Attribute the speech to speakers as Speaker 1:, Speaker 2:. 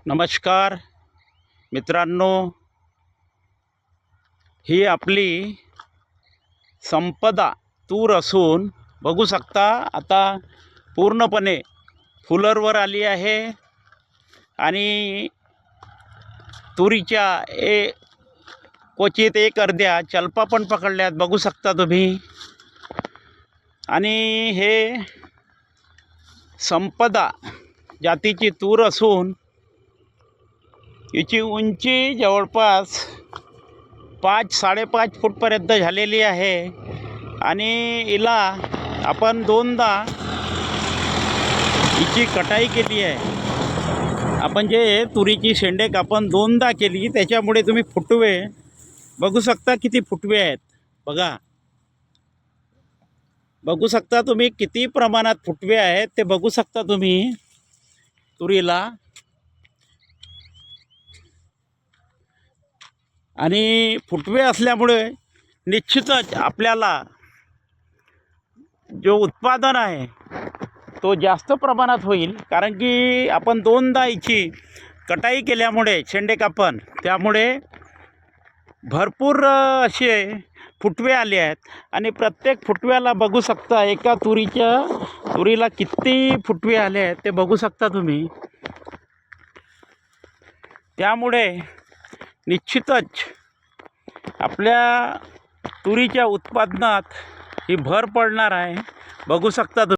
Speaker 1: नमस्कार मित्रांनो, ही आपली संपदा तूर असून बघू शकता आता पूर्णपणे फुलरवर आली आहे आणि तुरीच्या क्वचित एक अर्ध्या चलपा पण पकडल्यात बघू शकता तुम्ही। आणि हे संपदा जातीची तूर असून हिची उंची जवळपास 5-5.5 फूटपर्यंत झालेली आहे आणि हिला आपण दोनदा हिची कटाई केली आहे। आपण जे तुरीची शेंडेक आपण दोनदा केली त्याच्यामुळे तुम्ही फुटवे बघू शकता, किती फुटवे आहेत बघू शकता तुम्ही किती प्रमाणात फुटवे आहेत ते बघू शकता तुम्ही तुरीला। आणि फुटवे असल्यामुळे निश्चितच आपल्याला जो उत्पादन आहे तो जास्त प्रमाणात होईल, कारण की आपण दोनदा हिची कटाई केल्यामुळे शेंडे कापण त्यामुळे भरपूर असे फुटवे आले आहेत। आणि प्रत्येक फुटव्याला बघू शकता एका तुरीला किती फुटवे आले आहेत ते बघू शकता तुम्ही। त्यामुळे निश्चितच आपल्या तुरीच्या उत्पादनात ही भर पडणार आहे, बघू शकता तुम्ही।